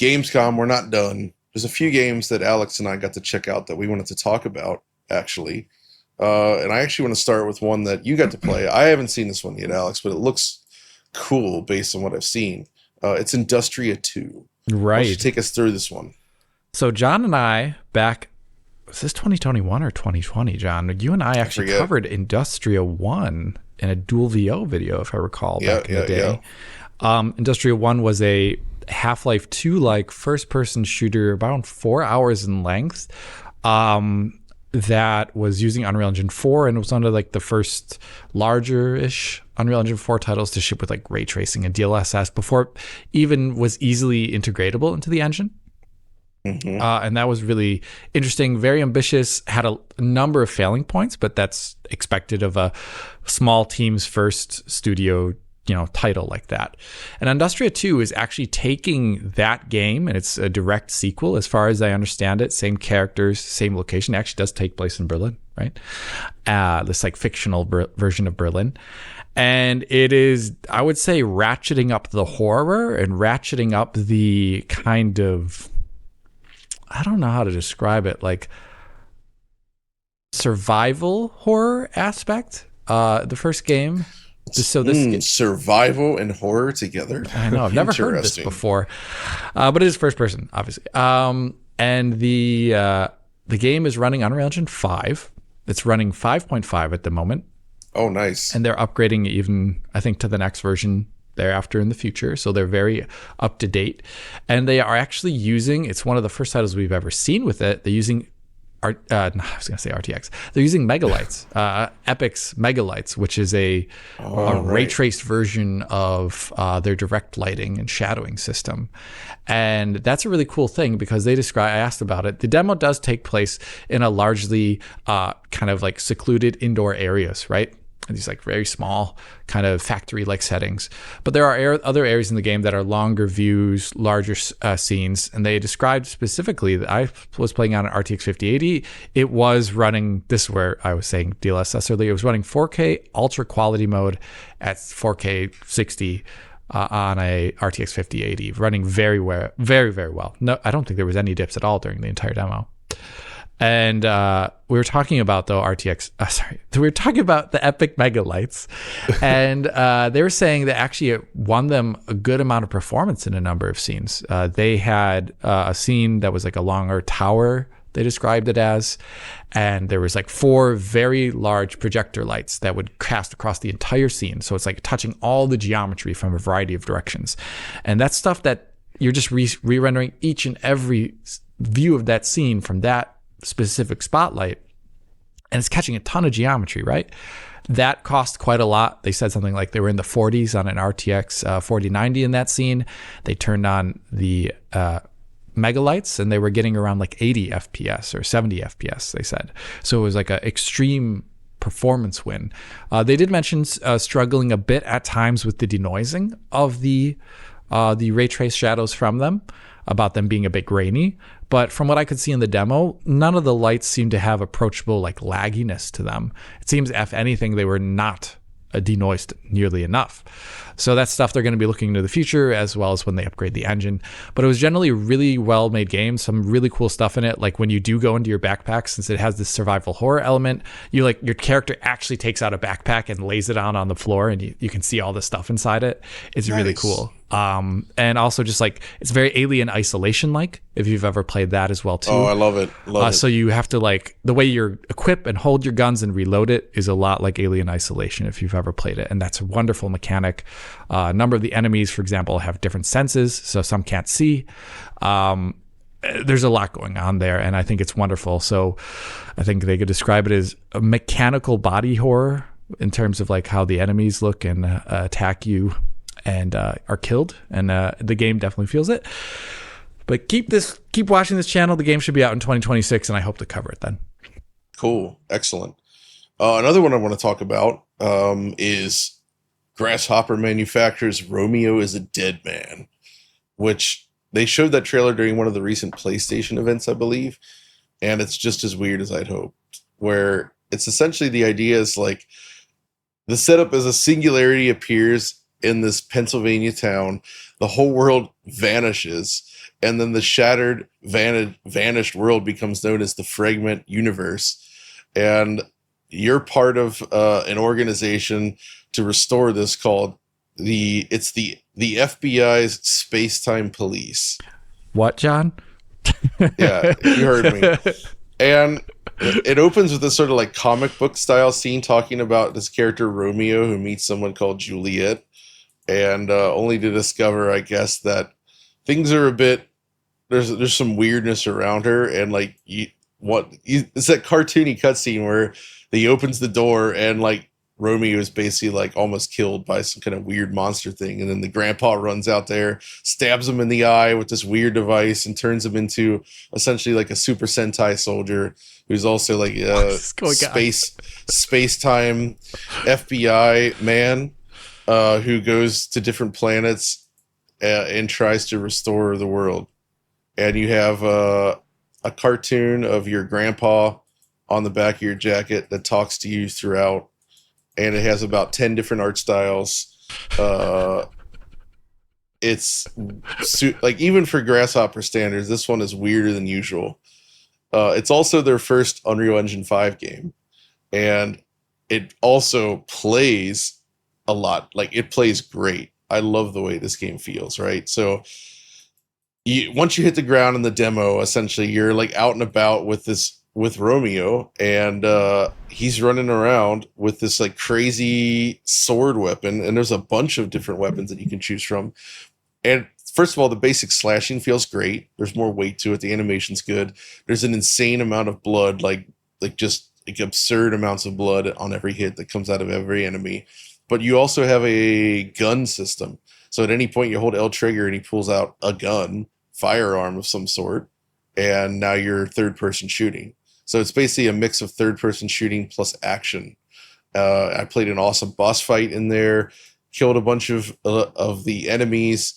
Gamescom, we're not done. There's a few games that Alex and I got to check out that we wanted to talk about, actually. And I actually want to start with one that you got to play. I haven't seen this one yet, Alex, but it looks cool based on what I've seen. It's Industria 2. Right. Why don't you take us through this one? So John and I was this 2021 or 2020, John? You and I actually covered Industria 1 in a dual VO video, if I recall, back in the day. Industria 1 was a Half-Life 2-like first-person shooter, about 4 hours in length, that was using Unreal Engine 4, and it was one of like the first larger-ish Unreal Engine 4 titles to ship with like ray tracing and DLSS before it even was easily integratable into the engine. Mm-hmm. And that was really interesting, very ambitious, had a number of failing points, but that's expected of a small team's first studio title like that. And Industria 2 is actually taking that game, and it's a direct sequel as far as I understand it. Same characters, same location. It actually does take place in Berlin, right? This like fictional version of Berlin. And it is, I would say, ratcheting up the horror and ratcheting up the kind of, I don't know how to describe it, like survival horror aspect. The first game. So this survival and horror together. I know, I've never heard this before, but it is first person, obviously. And the game is running Unreal Engine 5. It's running 5.5 at the moment. Oh, nice. And they're upgrading even, I think, to the next version thereafter in the future. So they're very up to date. And they are actually using, it's one of the first titles we've ever seen with it. They're using I was going to say RTX. They're using Megalights, Epic's Megalights, which is a ray traced version of their direct lighting and shadowing system. And that's a really cool thing because I asked about it. The demo does take place in a largely kind of like secluded indoor areas, right? These like very small kind of factory-like settings. But there are other areas in the game that are longer views, larger scenes. And they described specifically that I was playing on an RTX 5080. It was running, this is where I was saying DLSS earlier, it was running 4K ultra quality mode at 4K 60 on a RTX 5080, running very, very, very well. No, I don't think there was any dips at all during the entire demo. And we were talking about, though, we were talking about the Epic Megalights. And they were saying that actually it won them a good amount of performance in a number of scenes. They had a scene that was like a longer tower, they described it as. And there was like 4 very large projector lights that would cast across the entire scene. So it's like touching all the geometry from a variety of directions. And that's stuff that you're just re-rendering each and every view of that scene from that specific spotlight, and it's catching a ton of geometry, right? That cost quite a lot. They said something like they were in the 40s on an RTX 4090 in that scene. They turned on the Megalights and they were getting around like 80 FPS or 70 FPS, they said. So it was like an extreme performance win. They did mention struggling a bit at times with the denoising of the ray trace shadows from them, about them being a bit grainy. But from what I could see in the demo, none of the lights seemed to have approachable like lagginess to them. It seems, if anything, they were not denoised nearly enough. So that's stuff they're going to be looking into the future, as well as when they upgrade the engine. But it was generally a really well-made game, some really cool stuff in it. Like when you do go into your backpack, since it has this survival horror element, your character actually takes out a backpack and lays it on the floor, and you can see all the stuff inside it. It's nice. Really cool. And also just like, it's very Alien Isolation like, if you've ever played that as well too. Oh, I love it. So you have to like, the way you equip and hold your guns and reload it is a lot like Alien Isolation if you've ever played it. And that's a wonderful mechanic. A number of the enemies, for example, have different senses, so some can't see. There's a lot going on there, and I think it's wonderful. So I think they could describe it as a mechanical body horror in terms of like how the enemies look and attack you and are killed, and the game definitely feels it. But keep watching this channel. The game should be out in 2026, and I hope to cover it then. Cool. Excellent. Another one I want to talk about is Grasshopper Manufacturer's Romeo is a Dead Man, which they showed that trailer during one of the recent PlayStation events, I believe, and it's just as weird as I'd hoped, where it's essentially the idea is like the setup as a singularity appears in this Pennsylvania town. The whole world vanishes, and then the shattered, vanished world becomes known as the Fragment Universe. And you're part of an organization to restore this called the FBI's Space Time Police. What, John? Yeah, you heard me. And it opens with this sort of like comic book style scene talking about this character Romeo who meets someone called Juliet, and only to discover, I guess, that things are a bit there's some weirdness around her, and like it's that cartoony cutscene where he opens the door and like Romeo is basically like almost killed by some kind of weird monster thing, and then the grandpa runs out there, stabs him in the eye with this weird device, and turns him into essentially like a Super Sentai soldier who's also like a space time FBI man who goes to different planets and tries to restore the world. And you have a cartoon of your grandpa on the back of your jacket that talks to you throughout, and it has about 10 different art styles. It's like, even for Grasshopper standards, this one is weirder than usual. It's also their first Unreal Engine 5 game, and it also plays a lot. Like, it plays great. I love the way this game feels, right? So once you hit the ground in the demo, essentially you're like out and about with Romeo, and he's running around with this like crazy sword weapon, and there's a bunch of different weapons that you can choose from. And first of all, the basic slashing feels great. There's more weight to it. The animation's good. There's an insane amount of blood, like just like absurd amounts of blood on every hit that comes out of every enemy. But you also have a gun system. So at any point you hold L trigger and he pulls out a gun, firearm of some sort, and now you're third person shooting. So it's basically a mix of third person shooting plus action. I played an awesome boss fight in there, killed a bunch of the enemies,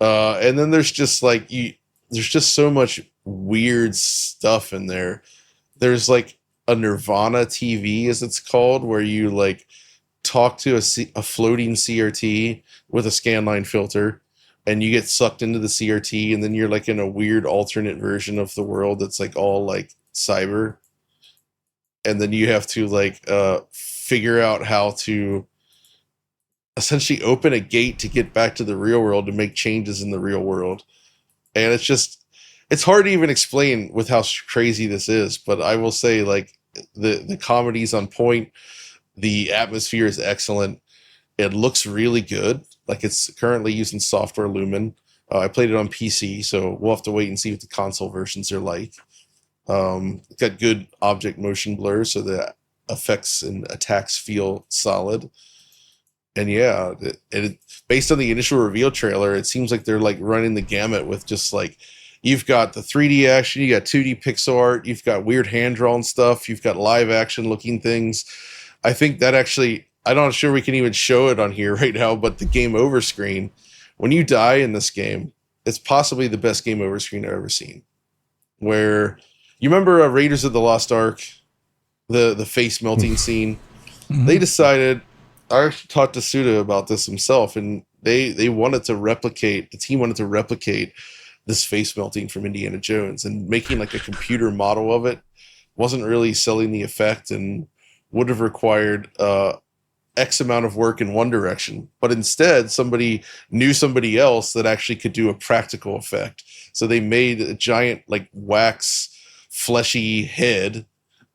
and then there's just like there's just so much weird stuff in there. There's like a Nirvana TV, as it's called, where you like talk to a floating CRT with a scanline filter, and you get sucked into the CRT, and then you're like in a weird alternate version of the world that's like all like cyber, and then you have to like figure out how to essentially open a gate to get back to the real world to make changes in the real world. And it's hard to even explain with how crazy this is, but I will say, like, the comedy's on point, the atmosphere is excellent, it looks really good. Like, it's currently using software Lumen. I played it on PC, so we'll have to wait and see what the console versions are like. It's got good object motion blur, so the effects and attacks feel solid. And yeah, based on the initial reveal trailer, it seems like they're like running the gamut with just like, you've got the 3D action, you got 2D pixel art, you've got weird hand-drawn stuff, you've got live action looking things. I think that actually, I'm not sure we can even show it on here right now, but the game over screen, when you die in this game, it's possibly the best game over screen I've ever seen. Where, you remember Raiders of the Lost Ark, the face melting scene? Mm-hmm. They decided, I actually talked to Suda about this himself, and they wanted to replicate, the team wanted to replicate this face melting from Indiana Jones, and making like a computer model of it wasn't really selling the effect and would have required X amount of work in one direction. But instead, somebody knew somebody else that actually could do a practical effect. So they made a giant like wax fleshy head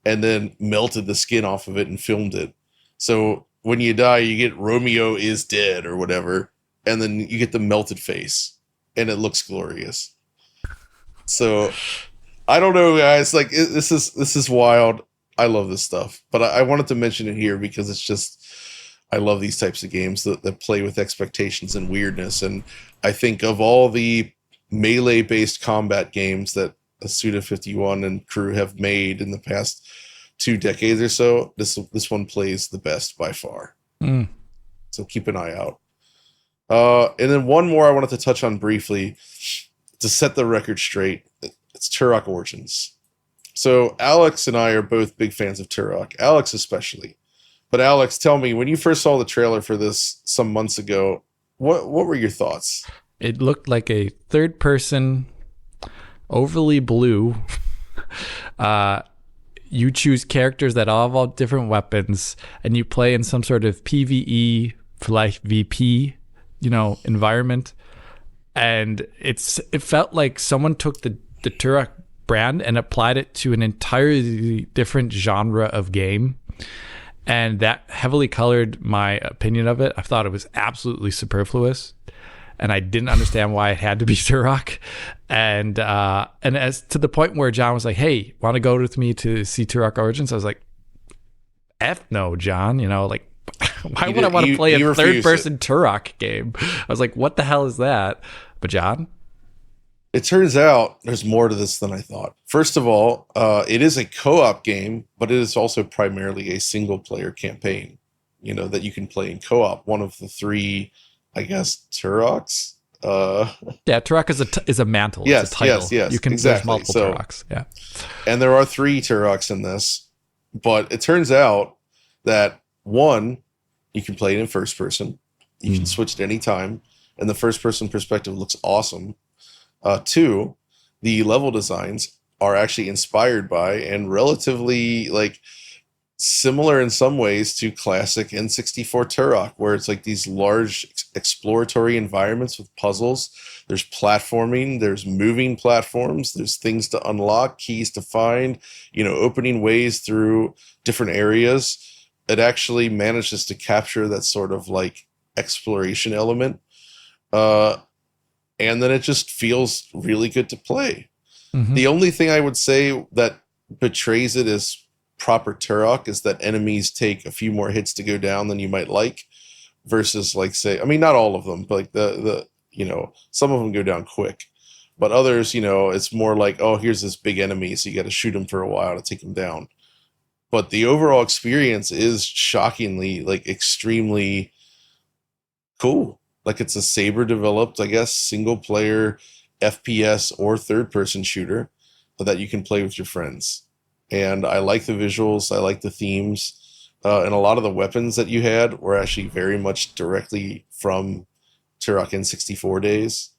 and then melted the skin off of it and filmed it. So when you die, you get Romeo is dead or whatever, and then you get the melted face, and it looks glorious. So I don't know, guys. Like, this is wild. I love this stuff, but I wanted to mention it here because it's just, I love these types of games that play with expectations and weirdness. And I think of all the melee-based combat games that Suda51 and crew have made in the past 2 decades or so, this one plays the best by far. So keep an eye out. And then one more I wanted to touch on briefly to set the record straight. It's Turok Origins. So Alex and I are both big fans of Turok, Alex especially. But Alex, tell me, when you first saw the trailer for this some months ago, what were your thoughts? It looked like a third person, overly blue. You choose characters that all have all different weapons, and you play in some sort of PvE for like VP, environment. And it felt like someone took the Turok brand and applied it to an entirely different genre of game. And that heavily colored my opinion of it. I thought it was absolutely superfluous. And I didn't understand why it had to be Turok. And as to the point where John was like, hey, want to go with me to see Turok Origins? I was like, F no, John. Why would I want to play a third-person Turok game? I was like, what the hell is that? But John? It turns out there's more to this than I thought. First of all, it is a co-op game, but it is also primarily a single-player campaign, that you can play in co-op. One of the three, I guess, Turoks. Yeah, Turok is a mantle. Yes, it's a title. yes, you can exactly. There's multiple Turoks. Yeah, and there are 3 Turoks in this, but it turns out that one, you can play it in first person. You can switch at any time, and the first person perspective looks awesome. 2, the level designs are actually inspired by and relatively similar in some ways to classic N64 Turok, where it's like these large exploratory environments with puzzles. There's platforming, there's moving platforms, there's things to unlock, keys to find, opening ways through different areas. It actually manages to capture that sort of exploration element. And then it just feels really good to play. Mm-hmm. The only thing I would say that betrays it as proper Turok is that enemies take a few more hits to go down than you might like, versus not all of them, but the some of them go down quick, but others, it's more like, oh, here's this big enemy, so you got to shoot him for a while to take him down. But the overall experience is shockingly, extremely cool. It's a Saber developed, I guess, single player FPS or third person shooter that you can play with your friends. And I like the visuals. I like the themes. And a lot of the weapons that you had were actually very much directly from Turok N64 days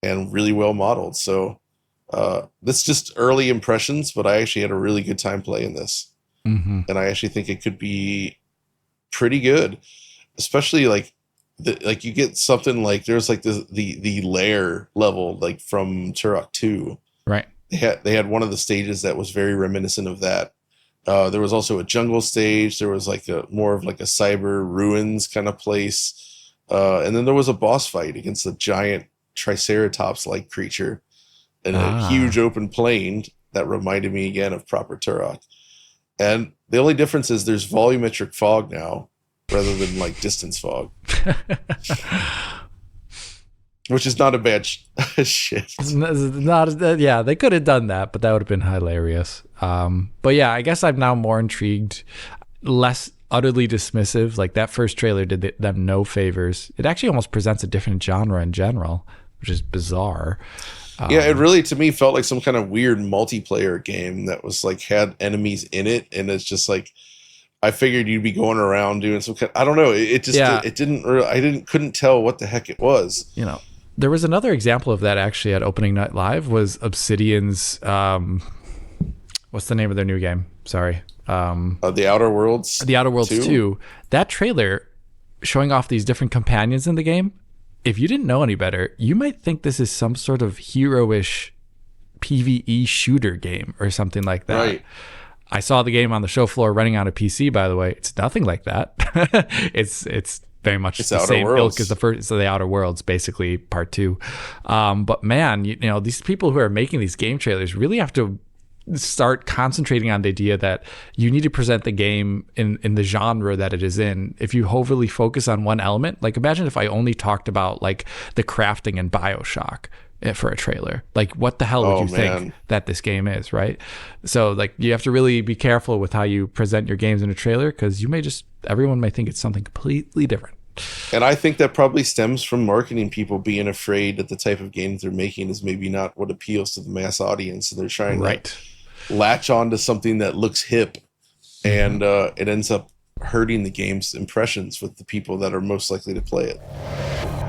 and really well modeled. So that's just early impressions, but I actually had a really good time playing this. Mm-hmm. And I actually think it could be pretty good, especially you get something there's the lair level from Turok 2. Right. They had one of the stages that was very reminiscent of that. There was also a jungle stage. There was more of a cyber ruins kind of place. And then there was a boss fight against a giant Triceratops-like creature in a huge open plain that reminded me again of proper Turok. And the only difference is there's volumetric fog now rather than distance fog. Which is not a bad shit. Yeah, they could have done that, but that would have been hilarious. But yeah, I guess I'm now more intrigued, less utterly dismissive. That first trailer did them no favors. It actually almost presents a different genre in general, which is bizarre. Yeah, it really, to me, felt like some kind of weird multiplayer game that was had enemies in it, and it's just I figured you'd be going around doing some kind. I don't know. It just it didn't. Couldn't tell what the heck it was. There was another example of that actually at Opening Night Live was Obsidian's. What's the name of their new game? Sorry. The Outer Worlds. The Outer Worlds 2. That trailer showing off these different companions in the game. If you didn't know any better, you might think this is some sort of hero-ish PvE shooter game or something like that. Right. I saw the game on the show floor running on a PC, by the way. It's nothing like that. It's very much the same ilk as the first, so the Outer Worlds, basically part 2. But man, these people who are making these game trailers really have to start concentrating on the idea that you need to present the game in the genre that it is in. If you overly focus on one element, imagine if I only talked about the crafting in BioShock for a trailer. What the hell would you think that this game is, right? So you have to really be careful with how you present your games in a trailer, because everyone might think it's something completely different. And I think that probably stems from marketing people being afraid that the type of games they're making is maybe not what appeals to the mass audience. So they're trying to latch on to something that looks hip, and it ends up hurting the game's impressions with the people that are most likely to play it.